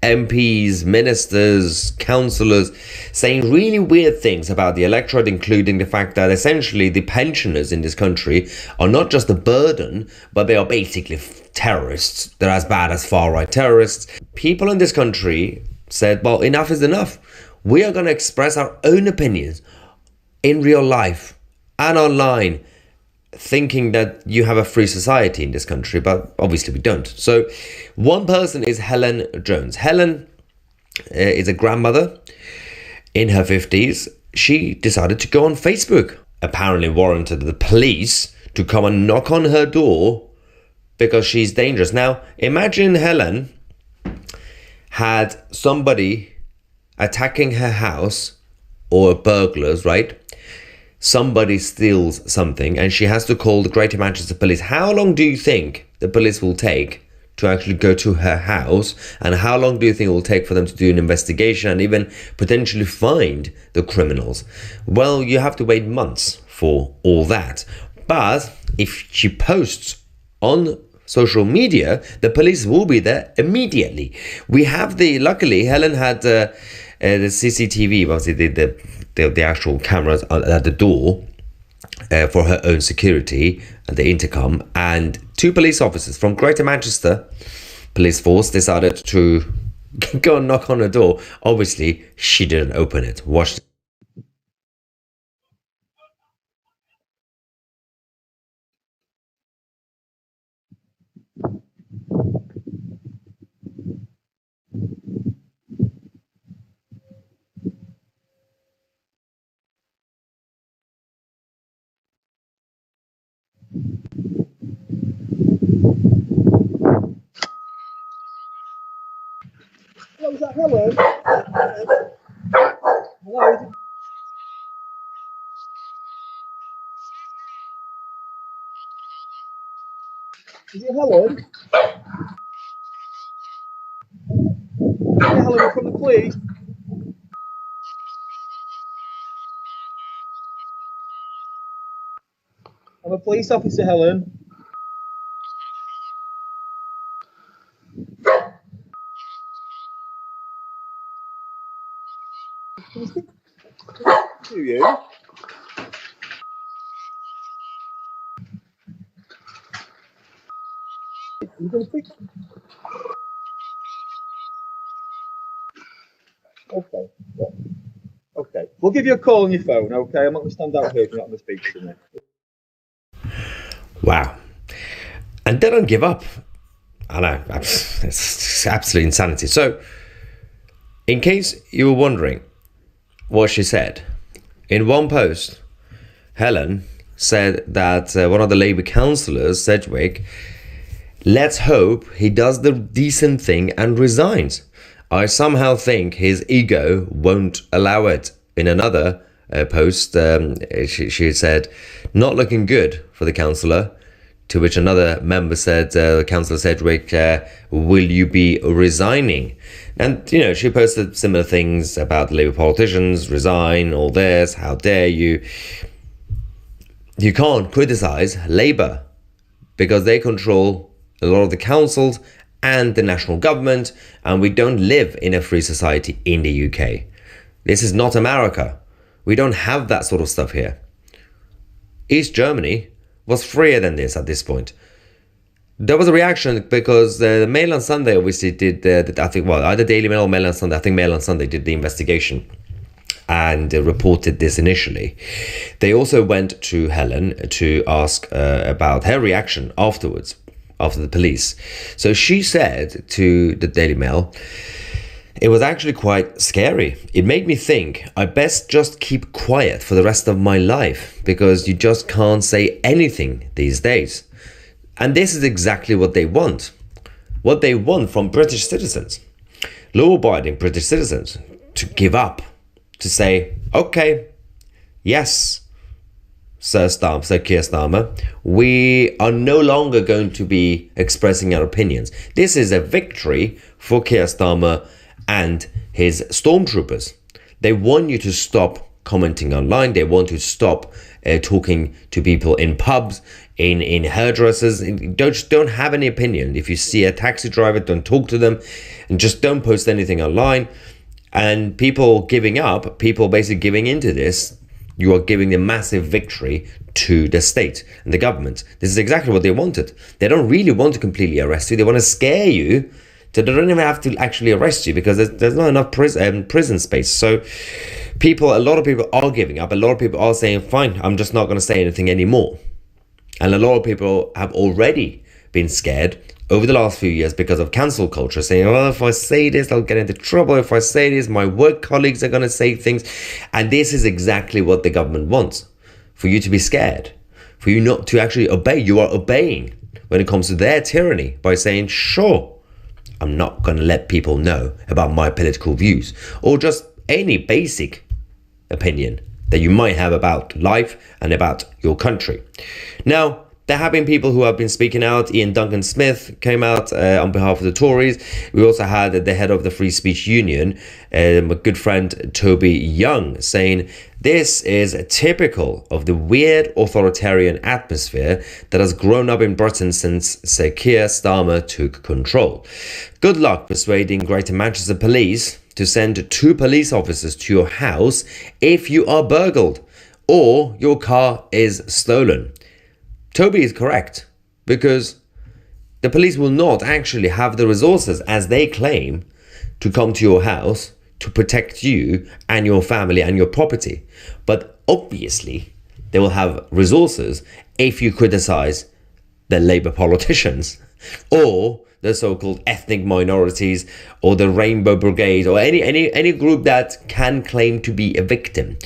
MPs, ministers, councillors saying really weird things about the electorate, including the fact that essentially the pensioners in this country are not just a burden, but they are basically terrorists. They're as bad as far-right terrorists. People in this country said, well, enough is enough. We are going to express our own opinions in real life and online, thinking that you have a free society in this country, but obviously we don't. So one person is Helen Jones. Helen is a grandmother in her 50s. She decided to go on Facebook, apparently warranted the police to come and knock on her door because she's dangerous. Now, imagine Helen had somebody attacking her house, or burglars, right? Somebody steals something and she has to call the Greater Manchester Police. How long do you think the police will take to actually go to her house? And how long do you think it will take for them to do an investigation and even potentially find the criminals? Well, you have to wait months for all that. But if she posts on social media, the police will be there immediately. Luckily, Helen had the CCTV, obviously the actual cameras at the door for her own security, and the intercom, and 2 police officers from Greater Manchester Police Force decided to go and knock on her door. Obviously, she didn't open it. Watch. Hello, is that Helen? Hello? Is it Helen? Yeah, Helen, from the police. I'm a police officer, Helen. Can I speak to you? You going to speak? Okay. Yeah. Okay. We'll give you a call on your phone, okay? I'm not going to stand out here if you're not going to speak to me. Wow. And they don't give up. I know. It's absolute insanity. So, in case you were wondering what she said, in one post, Helen said that one of the Labour councillors, Sedgwick, let's hope he does the decent thing and resigns. I somehow think his ego won't allow it. In another post, she said, not looking good for the councillor, to which another member said, Councillor Sedgwick, will you be resigning? And, she posted similar things about the Labour politicians, resign, all this, how dare you. You can't criticise Labour because they control a lot of the councils and the national government, and we don't live in a free society in the UK. This is not America. We don't have that sort of stuff here. East Germany was freer than this at this point. There was a reaction because the Mail on Sunday obviously did, either Daily Mail or Mail on Sunday, I think Mail on Sunday did the investigation and reported this initially. They also went to Helen to ask about her reaction afterwards, after the police. So she said to the Daily Mail, it was actually quite scary. It made me think I best just keep quiet for the rest of my life because you just can't say anything these days. And this is exactly what they want. What they want from British citizens, law-abiding British citizens, to give up, to say, okay, yes, Sir Keir Starmer, we are no longer going to be expressing our opinions. This is a victory for Keir Starmer and his stormtroopers. They want you to stop commenting online. They want you to stop talking to people in pubs, in hairdressers. Don't have any opinion. If you see a taxi driver, don't talk to them, and just don't post anything online. And people giving up, people basically giving into this, you are giving a massive victory to the state and the government. This is exactly what they wanted. They don't really want to completely arrest you. They want to scare you, so they don't even have to actually arrest you, because there's not enough prison space. So a lot of people are giving up. A lot of people are saying, fine, I'm just not going to say anything anymore. And a lot of people have already been scared over the last few years because of cancel culture, saying, well, if I say this, I'll get into trouble. If I say this, my work colleagues are going to say things. And this is exactly what the government wants, for you to be scared, for you not to actually obey. You are obeying when it comes to their tyranny by saying, sure, I'm not going to let people know about my political views, or just any basic opinion that you might have about life and about your country. Now, there have been people who have been speaking out. Ian Duncan Smith came out on behalf of the Tories. We also had the head of the Free Speech Union, my good friend Toby Young, saying this is typical of the weird authoritarian atmosphere that has grown up in Britain since Sir Keir Starmer took control. Good luck persuading Greater Manchester Police to send 2 police officers to your house if you are burgled or your car is stolen. Toby is correct, because the police will not actually have the resources, as they claim, to come to your house to protect you and your family and your property. But obviously, they will have resources if you criticize the Labour politicians, or the so-called ethnic minorities, or the Rainbow Brigade, or any group that can claim to be a victim.